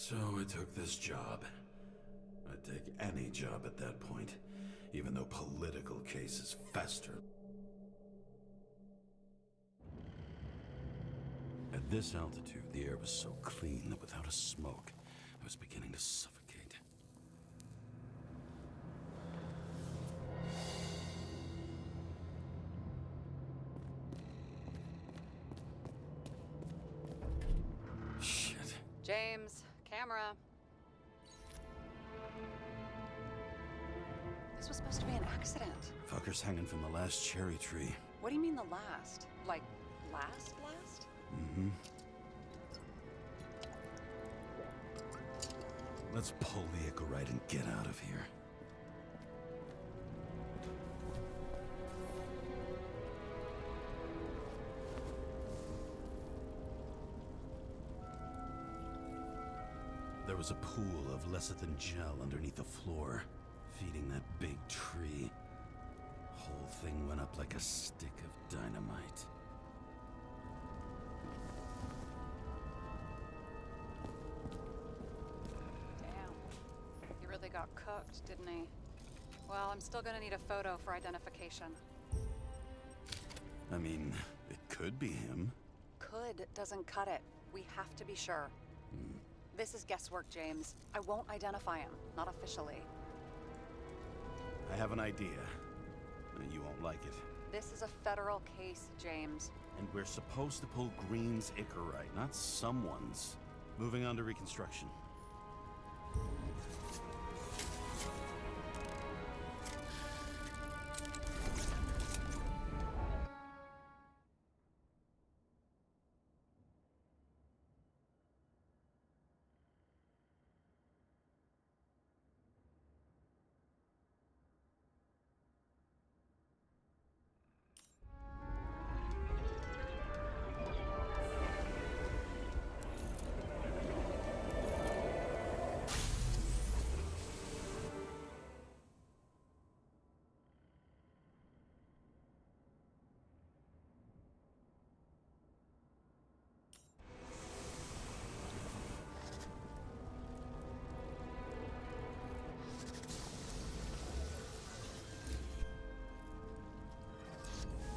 So I took this job. I'd take any job at that point, even though political cases fester. At this altitude, the air was so clean that without a smoke, I was beginning to suffocate. Shit. James, camera. This was supposed to be an accident. Fuckers hanging from the last cherry tree. What do you mean the last? Like, last? Mm-hmm. Let's pull the Icarite and get out of here. There was a pool of lecithin gel underneath the floor, feeding that big tree. Whole thing went up like a stick of dynamite. Damn. He really got cooked, didn't he? Well, I'm still gonna need a photo for identification. I mean, it could be him. Could doesn't cut it. We have to be sure. This is guesswork, James. I won't identify him. Not officially. I have an idea. You won't like it. This is a federal case, James. And we're supposed to pull Green's Icarite, not someone's. Moving on to reconstruction.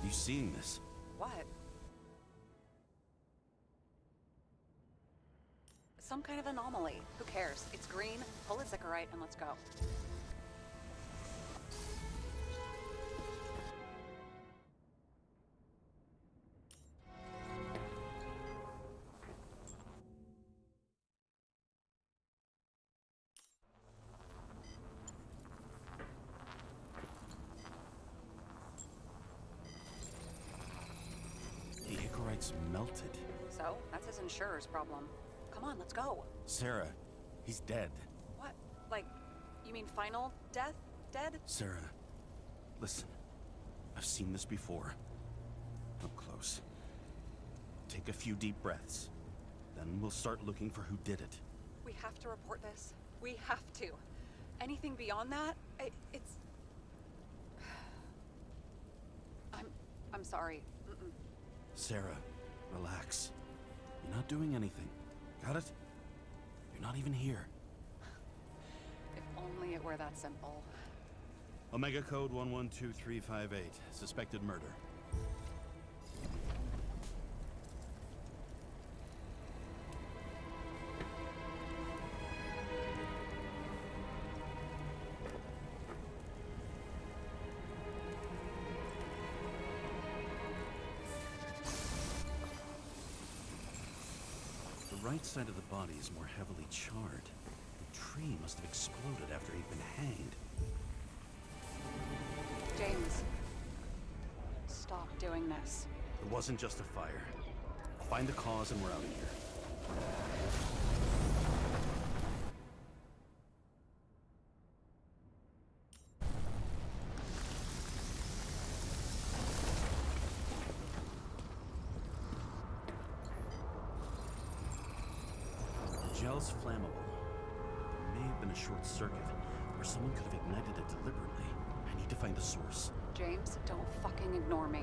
You seeing this? What? Some kind of anomaly. Who cares? It's green, pull its Icarite, and let's go. The Icarite's melted. So, that's his insurer's problem. Come on, let's go. Sarah, he's dead. What? Like, you mean final death? Dead? Sarah, listen. I've seen this before. Up close. Take a few deep breaths. Then we'll start looking for who did it. We have to report this. We have to. Anything beyond that, it's... I'm sorry. Mm-mm. Sarah, relax. You're not doing anything. Got it? You're not even here. If only it were that simple. Omega code 112358. Suspected murder. The right side of the body is more heavily charred. The tree must have exploded after he'd been hanged. James, stop doing this. It wasn't just a fire. Find the cause and we're out of here. The gel's flammable. There may have been a short circuit, or someone could have ignited it deliberately. I need to find the source. James, don't fucking ignore me.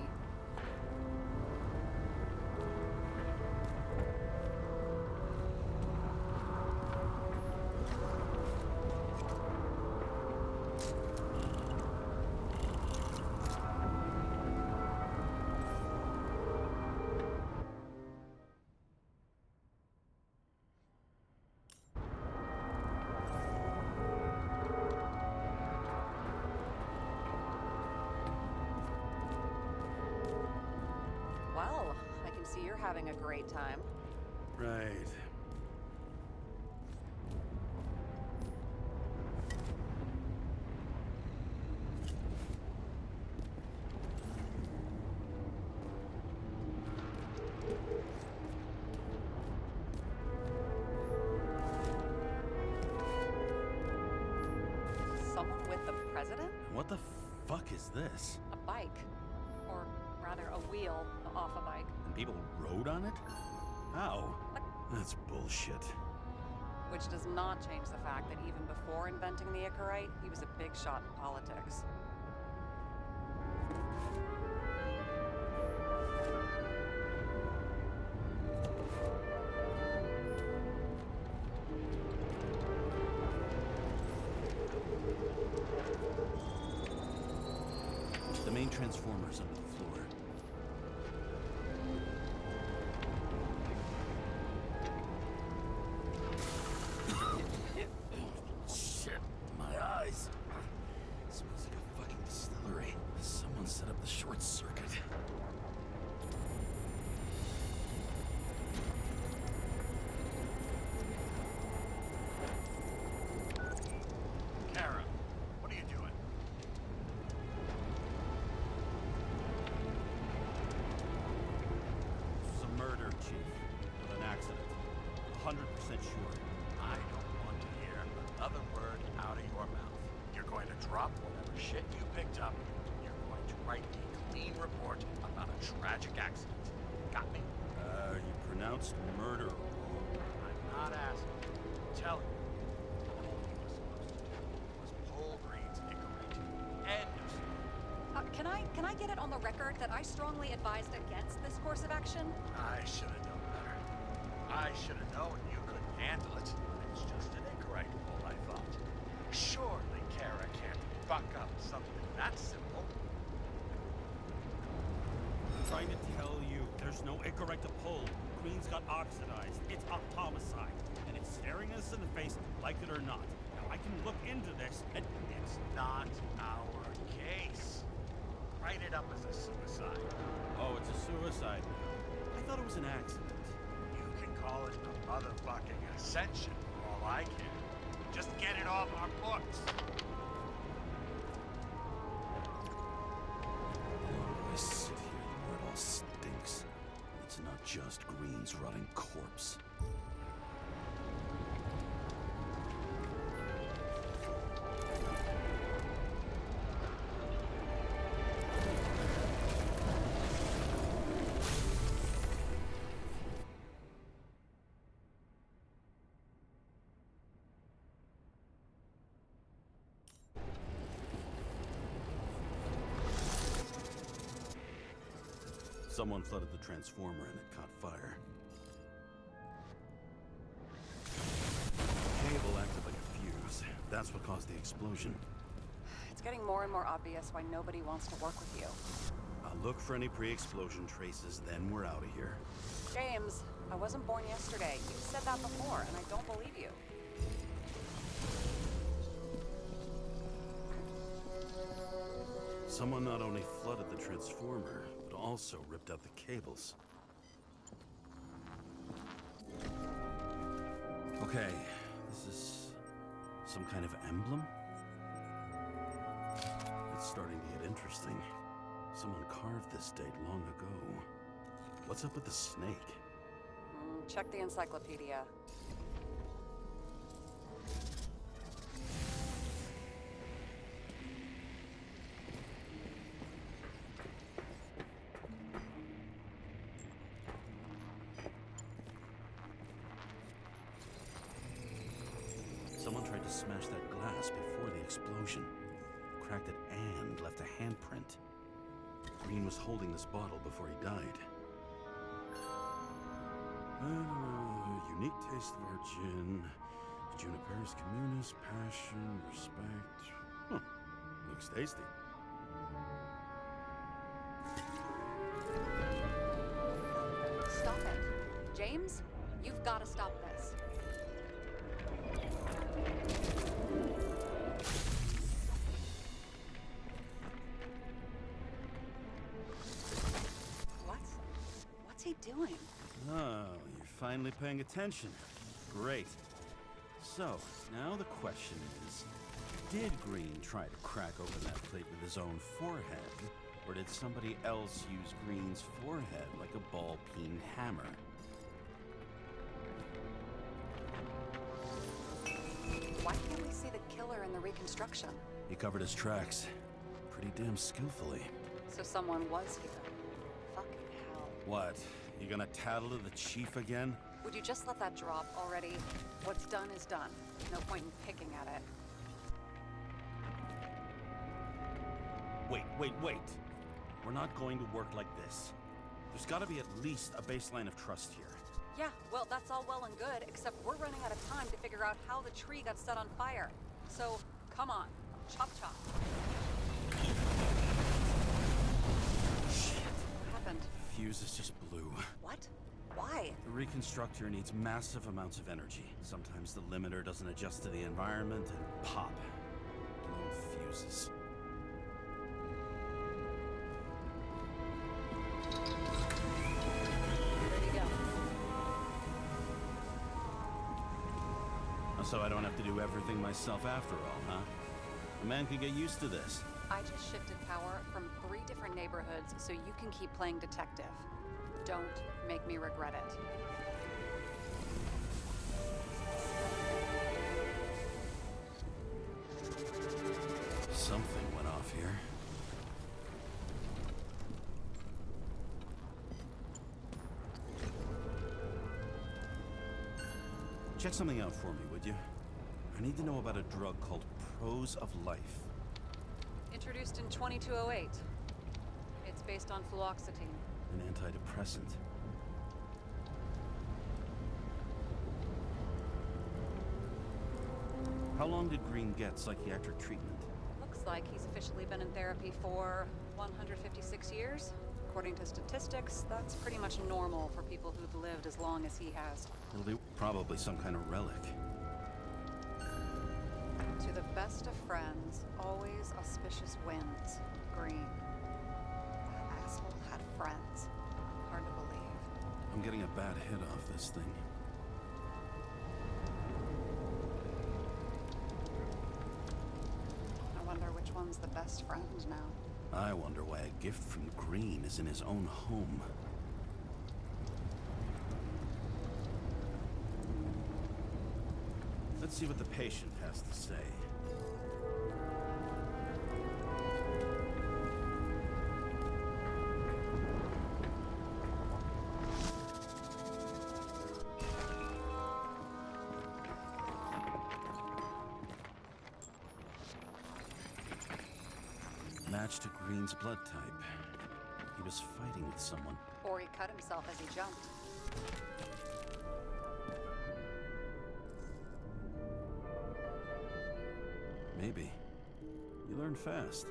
see you're having a great time. Right. Someone with the president? What the fuck is this? A bike. Or rather, a wheel off a bike. And people rode on it? How? That's bullshit. Which does not change the fact that even before inventing the Icarite, he was a big shot in politics. The main transformer's under the floor. Shit, my eyes. Smells like a fucking distillery. Someone set up the short circuit. Kara, what are you doing? This was a murder, Chief. With an accident. 100% sure. I don't want to hear another word out of your mouth. You're going to drop whatever shit you picked up. You're going to write a clean report about a tragic accident. Got me? You pronounced murder wrong. I'm not asking. I'm telling you. All he was supposed to do was pull Green's Icarite. End of story. Can I get it on the record that I strongly advised against this course of action? I should have known better. I should have known you couldn't handle it. It's just an Icarite pull, I thought. Surely Kara can't fuck up something that simple. I'm trying to tell you, there's no Icarite to pull. Green's got oxidized. It's homicide. And it's staring us in the face, like it or not. Now, I can look into this and... It's not our case. Write it up as a suicide. Oh, it's a suicide. I thought it was an accident. You can call it a motherfucking ascension for all I care. Just get it off our books. I sit here where it all stinks. It's not just Green's rotting corpse. Someone flooded the transformer and it caught fire. Cable acted like a fuse. That's what caused the explosion. It's getting more and more obvious why nobody wants to work with you. I'll look for any pre-explosion traces, then we're out of here. James, I wasn't born yesterday. You said that before, and I don't believe you. Someone not only flooded the transformer, but also ripped out the cables. Okay, this is some kind of emblem? It's starting to get interesting. Someone carved this date long ago. What's up with the snake? Check the encyclopedia. Someone tried to smash that glass before the explosion. Cracked it and left a handprint. Green was holding this bottle before he died. Unique taste of our gin. Juniperus communis, passion, respect. Looks tasty. Stop it. James, you've got to stop this. What's What's he doing? Oh, you're finally paying attention. Great. So, now the question is, did Green try to crack open that plate with his own forehead, or did somebody else use Green's forehead like a ball-peen hammer? Why can't we see the killer in the reconstruction? He covered his tracks pretty damn skillfully. So someone was here. Fucking hell. What? You gonna tattle to the chief again? Would you just let that drop already? What's done is done. No point in picking at it. Wait. We're not going to work like this. There's gotta be at least a baseline of trust here. Yeah, well, that's all well and good, except we're running out of time to figure out how the tree got set on fire. So, come on. Chop chop. Shit. What happened? Fuses just blew. What? Why? The reconstructor needs massive amounts of energy. Sometimes the limiter doesn't adjust to the environment and pop. Blown fuses. Ready to go. So I don't have to do everything myself after all, huh? A man can get used to this. I just shifted power from 3 different neighborhoods so you can keep playing detective. Don't make me regret it. Something went off here. Check something out for me, would you? I need to know about a drug called Prose of Life. Introduced in 2208. It's based on fluoxetine. An antidepressant. How long did Green get psychiatric treatment? Looks like he's officially been in therapy for 156 years. According to statistics, that's pretty much normal for people who've lived as long as he has. Probably some kind of relic. To the best of friends, always auspicious winds. Green. That asshole had friends. Hard to believe. I'm getting a bad hit off this thing. I wonder which one's the best friend now. I wonder why a gift from Green is in his own home. Let's see what the patient has to say. Match to Green's blood type. He was fighting with someone. Or he cut himself as he jumped. Maybe. You learn fast.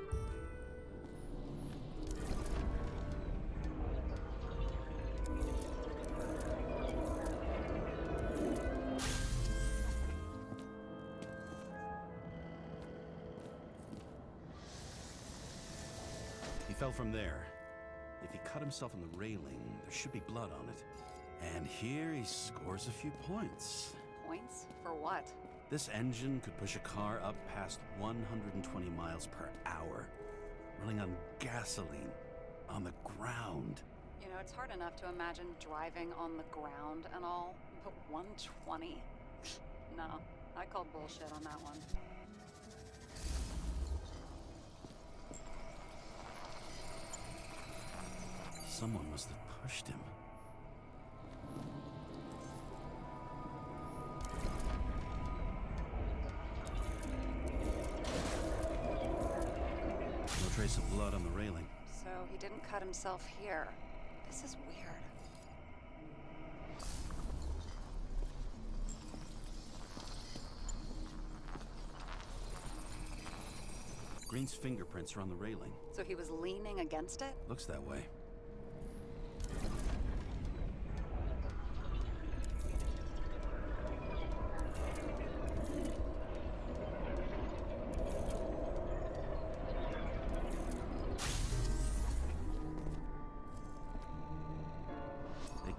He fell from there. If he cut himself on the railing, there should be blood on it. And here he scores a few points. Points? For what? This engine could push a car up past 120 miles per hour, running on gasoline, on the ground. You know, it's hard enough to imagine driving on the ground and all, but 120? No, I call bullshit on that one. Someone must have pushed him. No trace of blood on the railing. So he didn't cut himself here. This is weird. Green's fingerprints are on the railing. So he was leaning against it? Looks that way.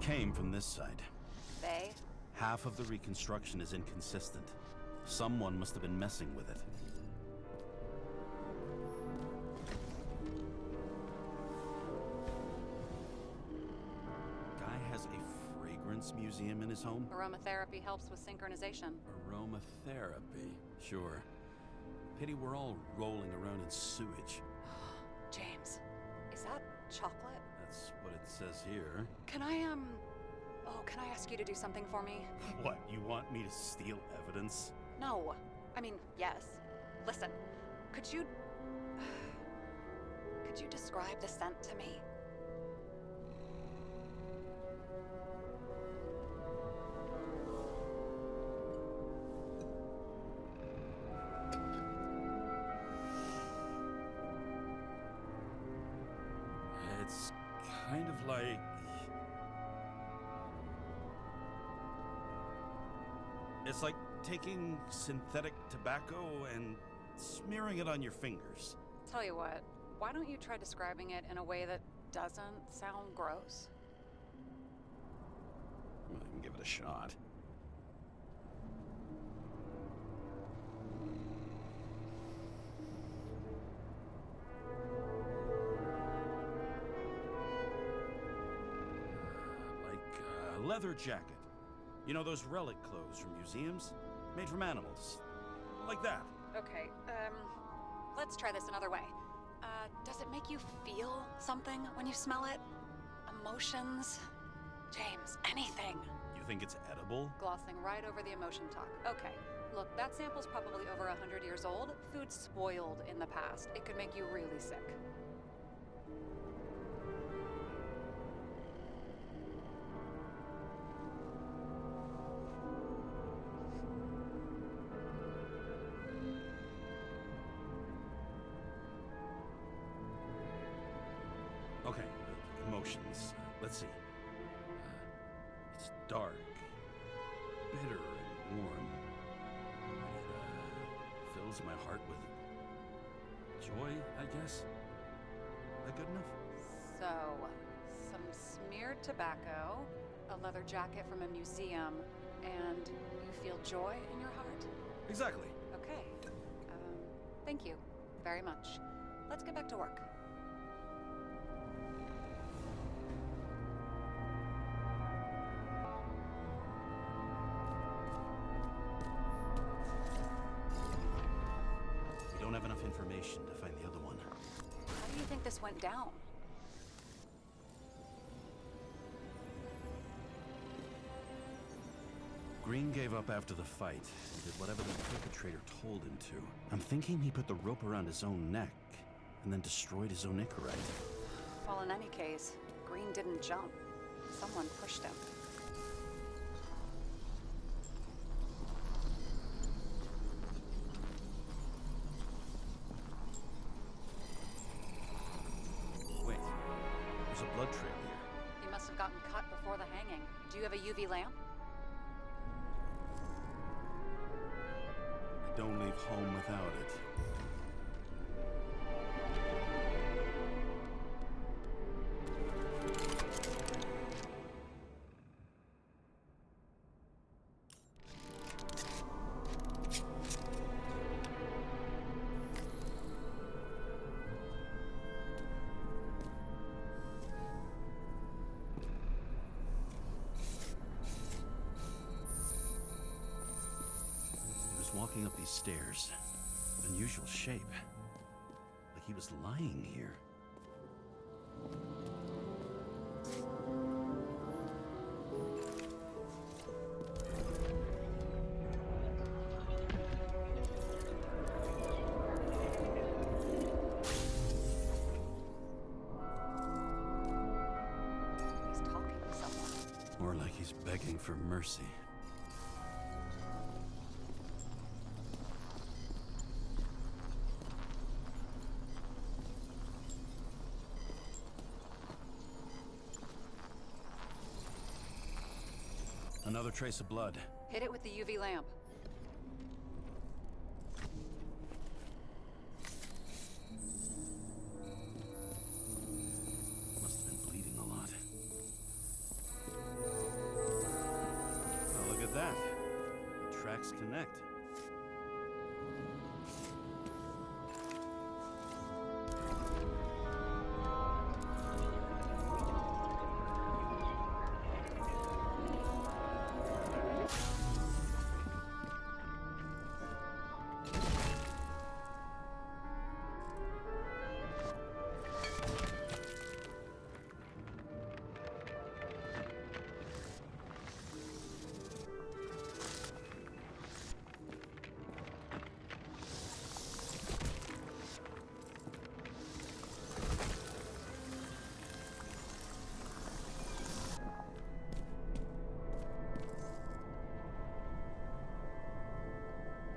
came from this side. They? Half of the reconstruction is inconsistent. Someone must have been messing with it. Guy has a fragrance museum in his home? Aromatherapy helps with synchronization. Aromatherapy, sure. Pity we're all rolling around in sewage. James, is that chocolate? That's what it says here. Can I, can I ask you to do something for me? What, you want me to steal evidence? No. I mean, yes. Listen, could you describe the scent to me? It's kind of like... It's like taking synthetic tobacco and smearing it on your fingers. Tell you what, why don't you try describing it in a way that doesn't sound gross? Well, I can give it a shot. Leather jacket. You know those relic clothes from museums? Made from animals. Like that. Okay, let's try this another way. Does it make you feel something when you smell it? Emotions? James, anything. You think it's edible? Glossing right over the emotion talk. Okay, look, that sample's probably over 100 years old. Food spoiled in the past. It could make you really sick. Okay, emotions. Let's see. It's dark, bitter and warm. It fills my heart with joy, I guess. That good enough? So, some smeared tobacco, a leather jacket from a museum, and you feel joy in your heart? Exactly. Okay. Thank you very much. Let's get back to work. We don't have enough information to find the other one. How do you think this went down? Green gave up after the fight and did whatever the perpetrator told him to. I'm thinking he put the rope around his own neck and then destroyed his own Icarite. Well, in any case, Green didn't jump. Someone pushed him. Wait, there's a blood trail here. He must have gotten cut before the hanging. Do you have a UV lamp? I don't leave home without it. Walking up these stairs. Unusual shape. Like he was lying here. He's talking to someone. Or like he's begging for mercy. Another trace of blood. Hit it with the UV lamp. Must have been bleeding a lot. connect.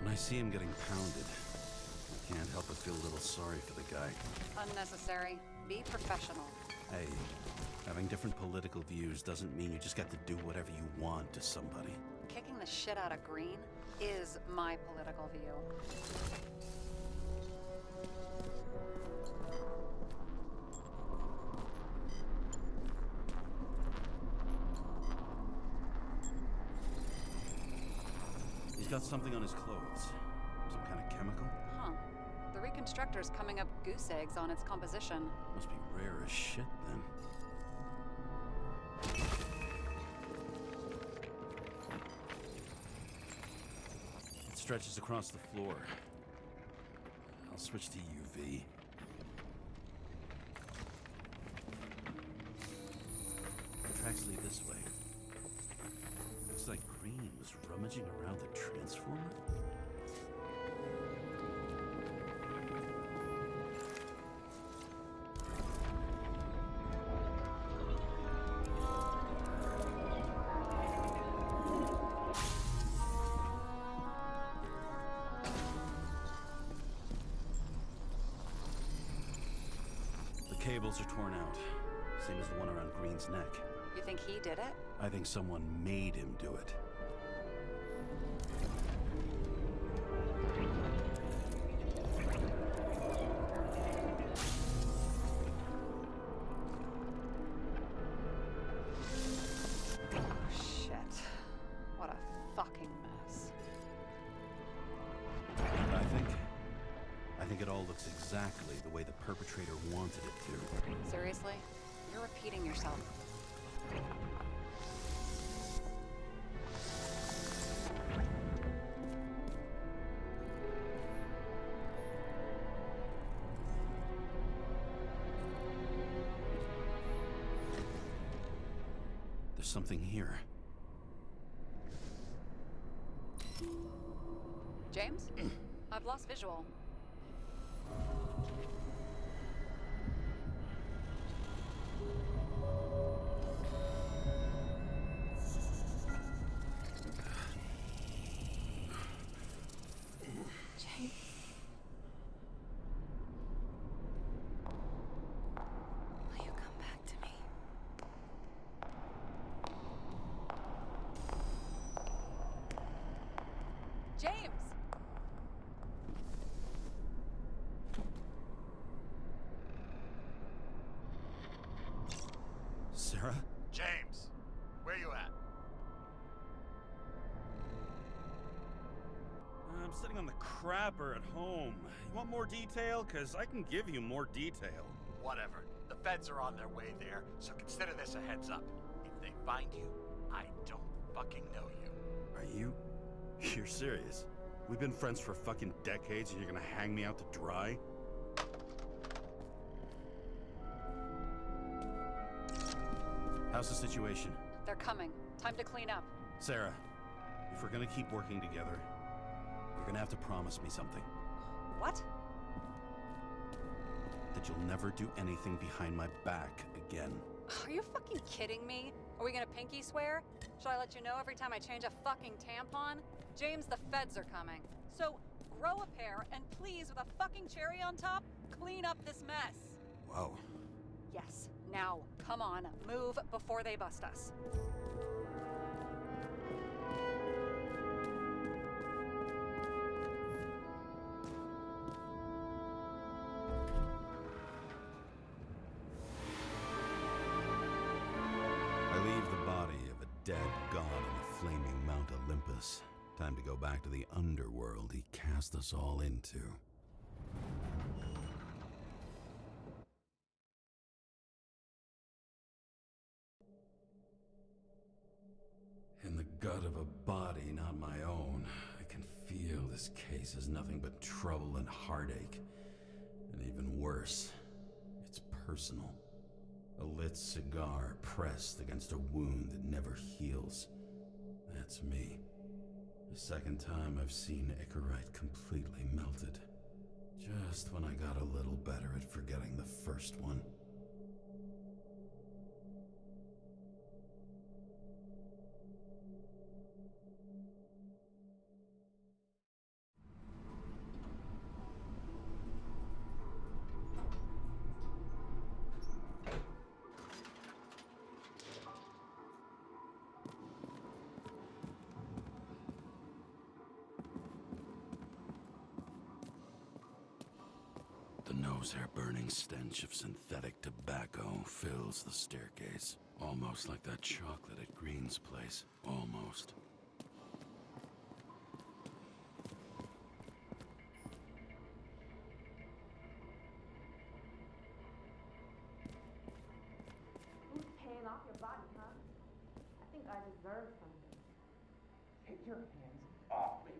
When I see him getting pounded, I can't help but feel a little sorry for the guy. Unnecessary. Be professional. Hey, having different political views doesn't mean you just got to do whatever you want to somebody. Kicking the shit out of Green is my political view. He's got something on his clothes. Some kind of chemical? Huh. The reconstructor's coming up goose eggs on its composition. Must be rare as shit, then. It stretches across the floor. I'll switch to UV. The tracks lead this way. Looks like Green was rummaging around the transformer. The cables are torn out, same as the one around Green's neck. You think he did it? I think someone made him do it. Shit. What a fucking mess. I think it all looks exactly the way the perpetrator wanted it to. Seriously? You're repeating yourself. There's something here. James? I've lost visual. James? Will you come back to me? James! Sarah? James, where you at? I'm sitting on the crapper at home. You want more detail? Because I can give you more detail. Whatever. The feds are on their way there, so consider this a heads up. If they find you, I don't fucking know you. Are you? You're serious? We've been friends for fucking decades and you're gonna hang me out to dry? How's the situation? They're coming. Time to clean up. Sarah, if we're gonna keep working together, you're gonna have to promise me something. What? That you'll never do anything behind my back again. Are you fucking kidding me? Are we gonna pinky swear? Should I let you know every time I change a fucking tampon? James, the feds are coming. So, grow a pair, and please, with a fucking cherry on top, clean up this mess. Wow. Yes. Now, come on, move before they bust us. I leave the body of a dead god on the flaming Mount Olympus. Time to go back to the underworld he cast us all into. In the gut of a body not my own, I can feel this case is nothing but trouble and heartache. And even worse, it's personal. A lit cigar pressed against a wound that never heals. That's me. The second time I've seen Icarite completely melted. Just when I got a little better at forgetting the first one. The nose-hair-burning stench of synthetic tobacco fills the staircase. Almost like that chocolate at Green's place. Almost. Who's paying off your body, huh? I think I deserve something. Take your hands off me.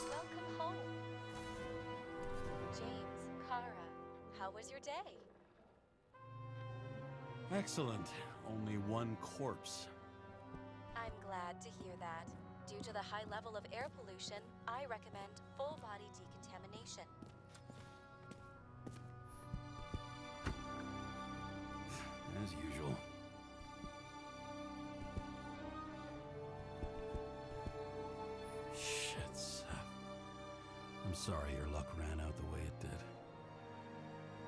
Welcome home. James Karra, how was your day? Excellent. Only one corpse. I'm glad to hear that. Due to the high level of air pollution, I recommend full body decontamination. As usual. Shit, Seth. I'm sorry your luck ran out the way it did.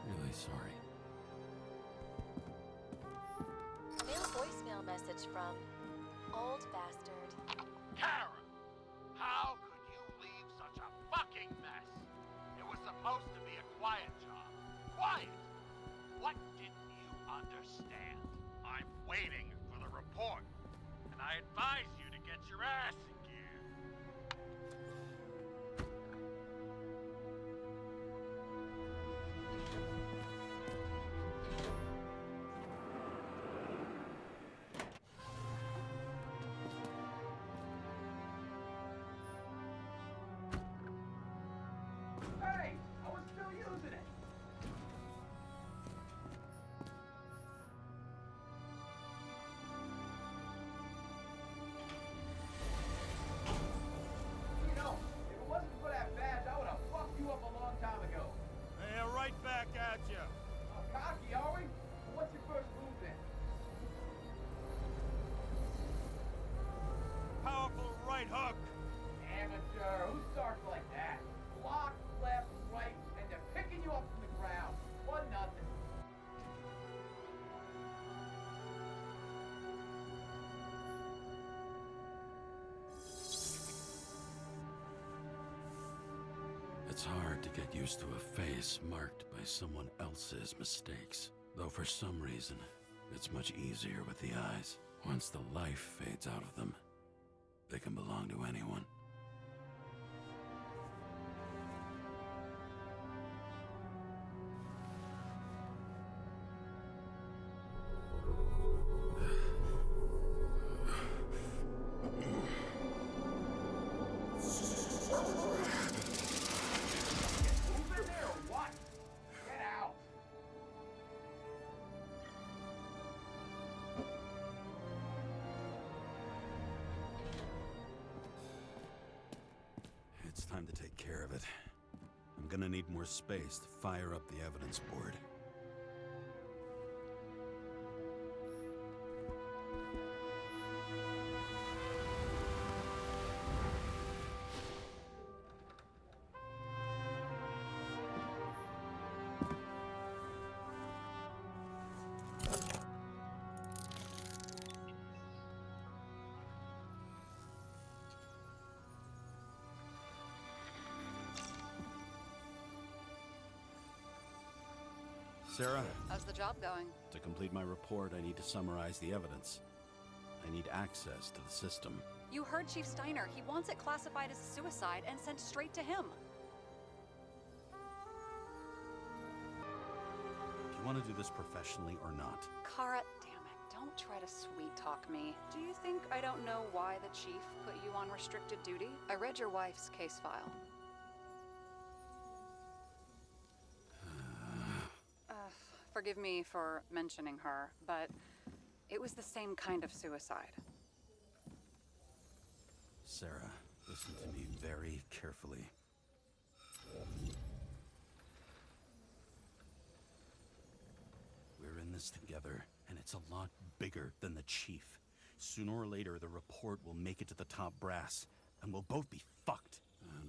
Really sorry. New voicemail message from Old Bastard. Kara! How could you leave such a fucking mess? It was supposed to be a quiet job. Quiet! What didn't you understand? I'm waiting for the report, and I advise you to get your ass in gear. Hey, I was still using it. You know, if it wasn't for that badge, I would have fucked you up a long time ago. Hey, right back at you. Cocky, are we? Well, what's your first move then? Powerful right hook. Amateur, who starts like that? Block, left, right, and they're picking you up from the ground. 1-0. It's hard to get used to a face marked by someone else's mistakes. Though for some reason, it's much easier with the eyes. Once the life fades out of them, they can belong to anyone. Move in there or what? Get out. It's time to take care of it. I'm gonna need more space to fire up the evidence board. Sarah, How's the job going? to complete my report, I need to summarize the evidence. I need access to the system. You heard Chief Steiner. He wants it classified as a suicide and sent straight to him. Do you want to do this professionally or not? Kara, damn it. Don't try to sweet talk me. Do you think I don't know why the chief put you on restricted duty? I read your wife's case file. Forgive me for mentioning her, but it was the same kind of suicide. Sarah, listen to me very carefully. We're in this together, and it's a lot bigger than the chief. Sooner or later, the report will make it to the top brass, and we'll both be fucked.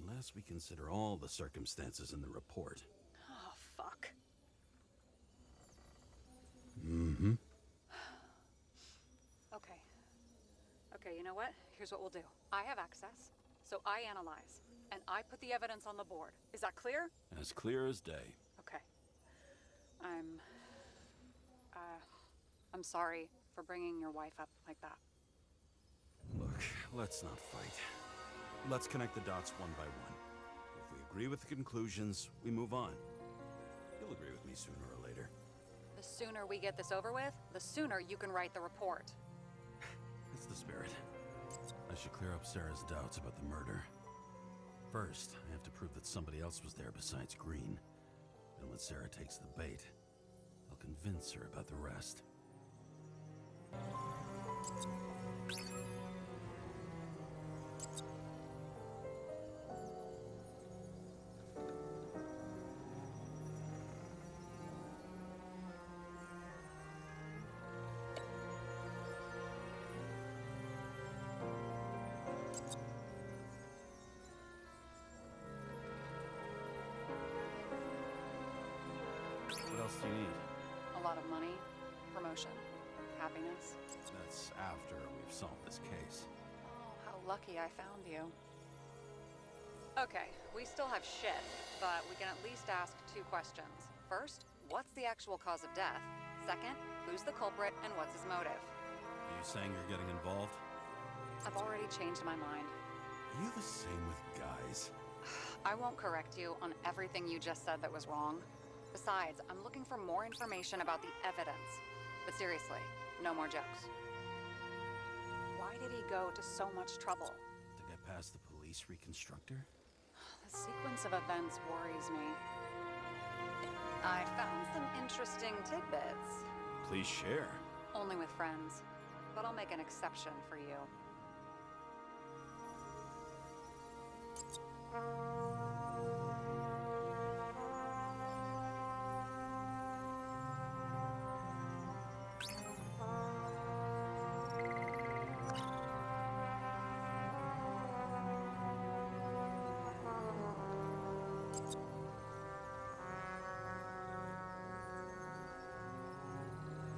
Unless we consider all the circumstances in the report. Oh, fuck. Mm-hmm. Okay, you know what? Here's what we'll do. I have access, so I analyze, and I put the evidence on the board. Is that clear? As clear as day. Okay. I'm sorry for bringing your wife up like that. Look, let's not fight. Let's connect the dots one by one. If we agree with the conclusions, we move on. You'll agree with me sooner or later. The sooner we get this over with, the sooner you can write the report. That's the spirit. I should clear up Sarah's doubts about the murder. First, I have to prove that somebody else was there besides Green. And when Sarah takes the bait, I'll convince her about the rest. What else do you need? A lot of money, promotion, happiness. That's after we've solved this case. Oh, how lucky I found you. Okay, we still have shit, but we can at least ask 2 questions. First, what's the actual cause of death? Second, who's the culprit and what's his motive? Are you saying you're getting involved? I've already changed my mind. Are you the same with guys? I won't correct you on everything you just said that was wrong. Besides, I'm looking for more information about the evidence. But seriously, no more jokes. Why did he go to so much trouble? To get past the police reconstructor? The sequence of events worries me. I found some interesting tidbits. Please share. Only with friends. But I'll make an exception for you.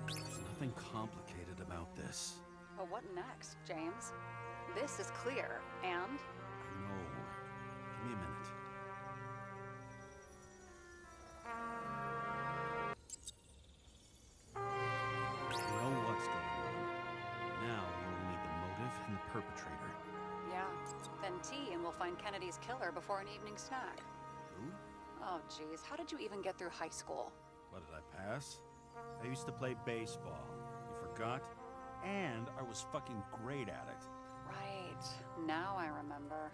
There's nothing complicated about this. But what next, James? This is clear, and... I know. Give me a minute. You know what's going on. Now we'll need the motive and the perpetrator. yeah, then tea and we'll find Kennedy's killer before an evening snack. Who? Oh, geez, how did you even get through high school? What did I pass? I used to play baseball. You forgot? And I was fucking great at it. Right, now I remember.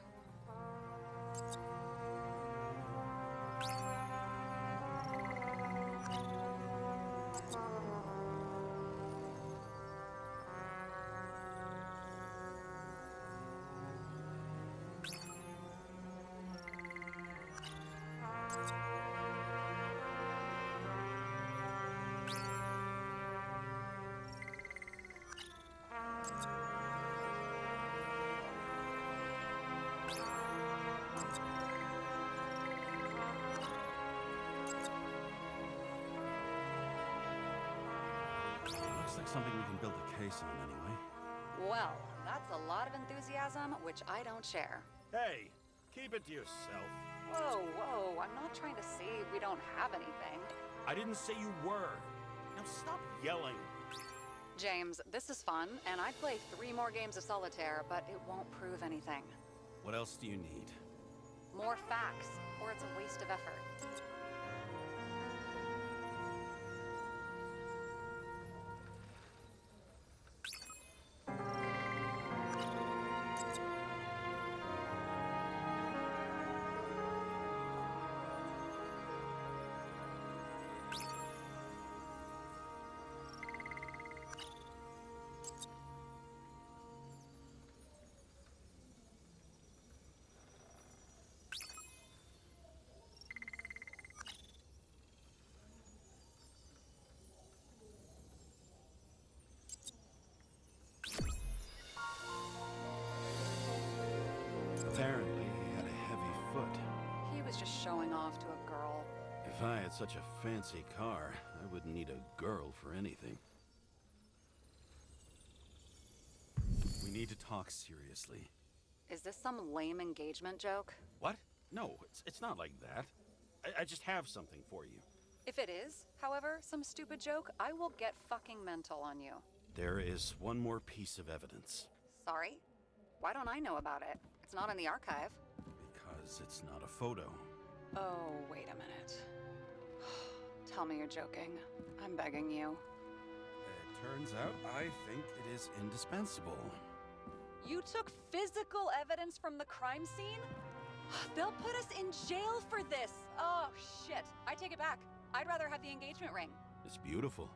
Looks like something we can build a case on anyway. Well, that's a lot of enthusiasm, which I don't share. Hey, keep it to yourself. Whoa, I'm not trying to say we don't have anything. I didn't say you were. Now stop yelling. James, this is fun, and I'd play 3 more games of solitaire, but it won't prove anything. What else do you need? More facts, or it's a waste of effort. Apparently, he had a heavy foot. He was just showing off to a girl. If I had such a fancy car, I wouldn't need a girl for anything. We need to talk seriously. Is this some lame engagement joke? What? No, it's not like that. I just have something for you. If it is, however, some stupid joke, I will get fucking mental on you. There is one more piece of evidence. Sorry? Why don't I know about it? It's not in the archive. Because it's not a photo. Oh, wait a minute. Tell me you're joking. I'm begging you. It turns out I think it is indispensable. You took physical evidence from the crime scene? They'll put us in jail for this. Oh, shit. I take it back. I'd rather have the engagement ring. It's beautiful.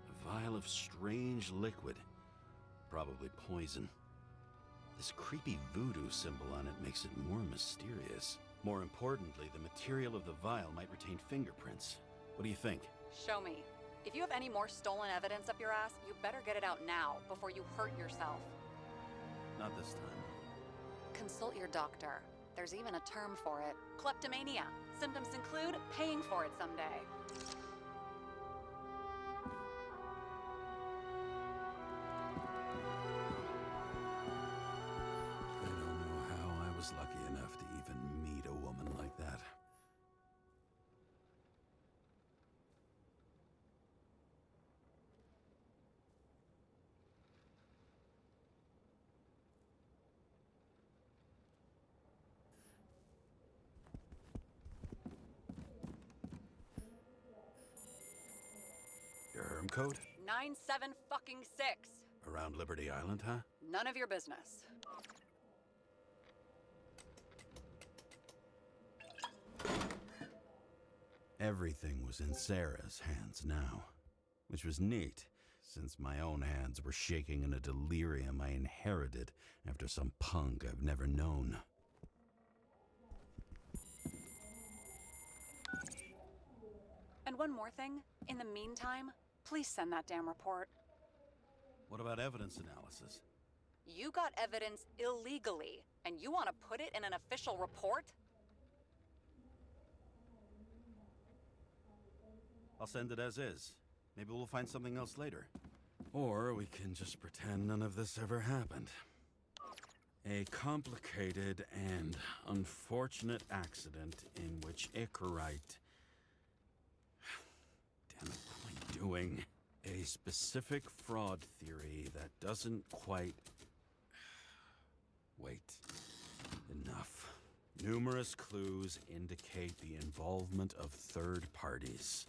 A vial of strange liquid. Probably poison. This creepy voodoo symbol on it makes it more mysterious. More importantly, the material of the vial might retain fingerprints. What do you think? Show me. If you have any more stolen evidence up your ass, you better get it out now before you hurt yourself. Not this time. Consult your doctor. There's even a term for it. Kleptomania. Symptoms include paying for it someday. I don't know how I was lucky enough to even meet a woman like that. Your herm code? 97-fucking-6. Around Liberty Island, huh? None of your business. Everything was in Sarah's hands now, which was neat, since my own hands were shaking in a delirium I inherited after some punk I've never known. And one more thing. In the meantime, please send that damn report. What about evidence analysis? You got evidence illegally, and you want to put it in an official report? I'll send it as is. Maybe we'll find something else later. Or we can just pretend none of this ever happened. A complicated and unfortunate accident in which Icarite... Damn it, what am I doing? A specific fraud theory that doesn't quite... Wait. Enough. Numerous clues indicate the involvement of third parties.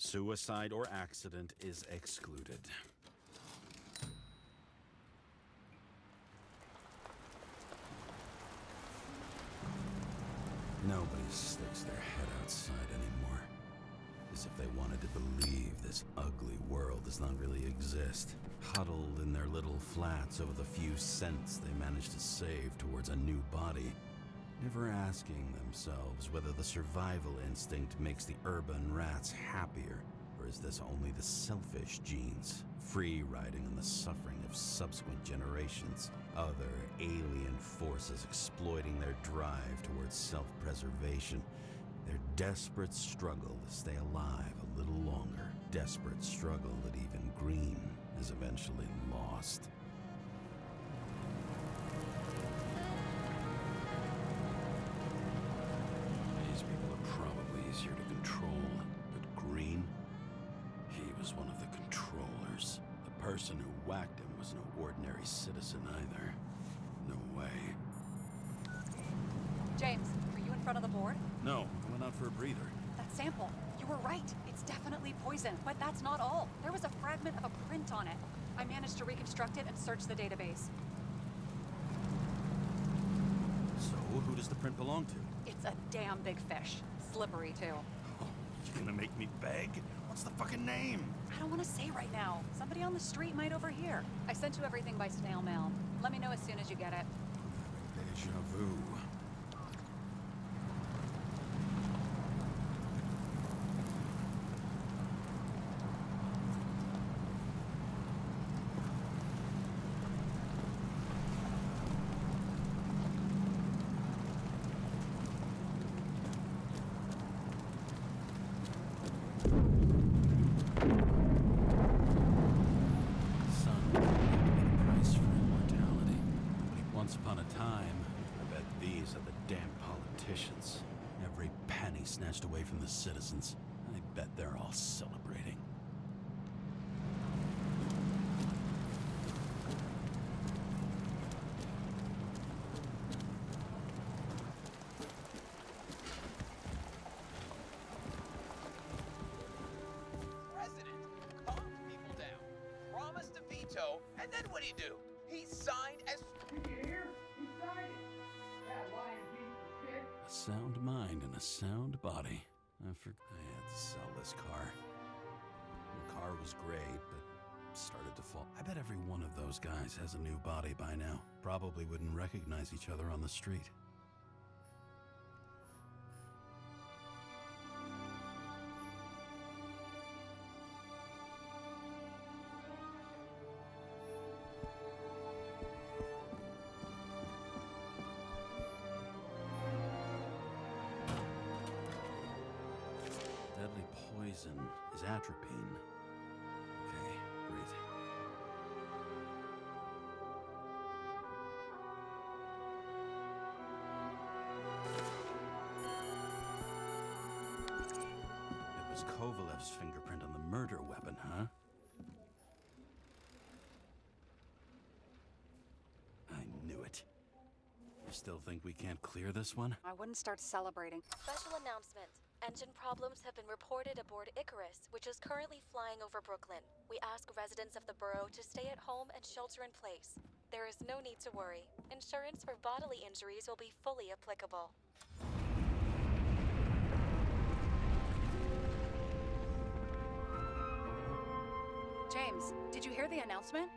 Suicide or accident is excluded. Nobody sticks their head outside anymore. As if they wanted to believe this ugly world does not really exist. Huddled in their little flats over the few cents they manage to save towards a new body. Never asking themselves whether the survival instinct makes the urban rats happier, or is this only the selfish genes, free riding on the suffering of subsequent generations, other alien forces exploiting their drive towards self-preservation, their desperate struggle to stay alive a little longer, desperate struggle that even Green has eventually lost. These people are probably easier to control, but person who whacked him was no ordinary citizen either. No way. James, are you in front of the board? No, I went out for a breather. That sample. You were right. It's definitely poison, but that's not all. There was a fragment of a print on it. I managed to reconstruct it and search the database. So, who does the print belong to? It's a damn big fish. Slippery, too. Oh, you gonna make me beg? What's the fucking name? I don't want to say right now. Somebody on the street might overhear. I sent you everything by snail mail. Let me know as soon as you get it. Deja vu. Once upon a time, I bet these are the damn politicians. Every penny snatched away from the citizens. I bet they're all celebrating. President calmed people down, promised to veto, and then what'd he do? He signed as... Did you hear? He signed it! That lying piece of shit! A sound mind and a sound body. I had to sell this car. The car was great, but started to fall. I bet every one of those guys has a new body by now. Probably wouldn't recognize each other on the street. Deadly poison is atropine. Okay, great. It was Kovalev's fingerprint on the murder weapon, huh? I knew it. You still think we can't clear this one? I wouldn't start celebrating. Special announcement. Engine problems have been reported aboard Icarus, which is currently flying over Brooklyn. We ask residents of the borough to stay at home and shelter in place. There is no need to worry. Insurance for bodily injuries will be fully applicable. James, did you hear the announcement?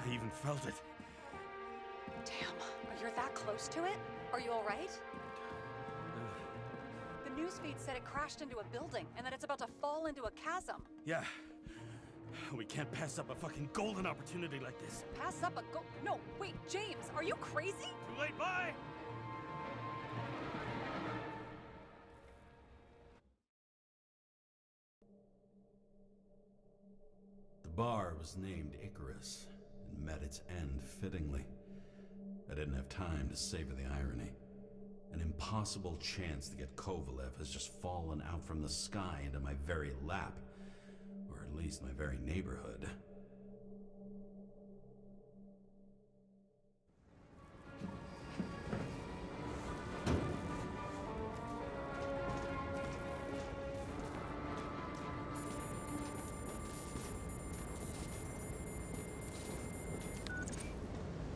I even felt it. Damn, you're that close to it? Are you all right? The newsfeed said it crashed into a building and that it's about to fall into a chasm. Yeah. We can't pass up a fucking golden opportunity like this. Pass up a No, wait, James, are you crazy? Too late, bye! The bar was named Icarus and met its end fittingly. I didn't have time to savor the irony. An impossible chance to get Kovalev has just fallen out from the sky into my very lap. Or at least my very neighborhood.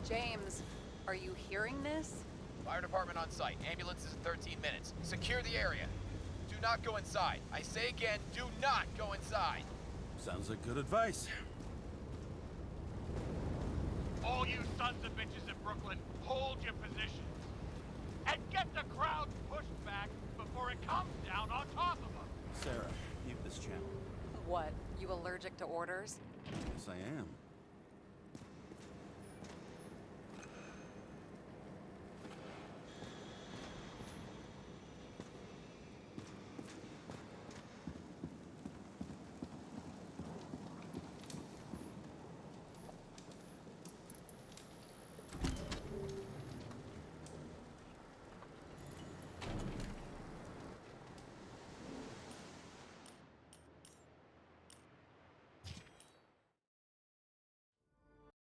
James, are you hearing this? Fire department on site. Ambulances in 13 minutes. Secure the area. Do not go inside. I say again, do not go inside. Sounds like good advice. All you sons of bitches in Brooklyn, hold your positions. And get the crowd pushed back before it comes down on top of them. Sarah, keep this channel. What, you allergic to orders? Yes, I am.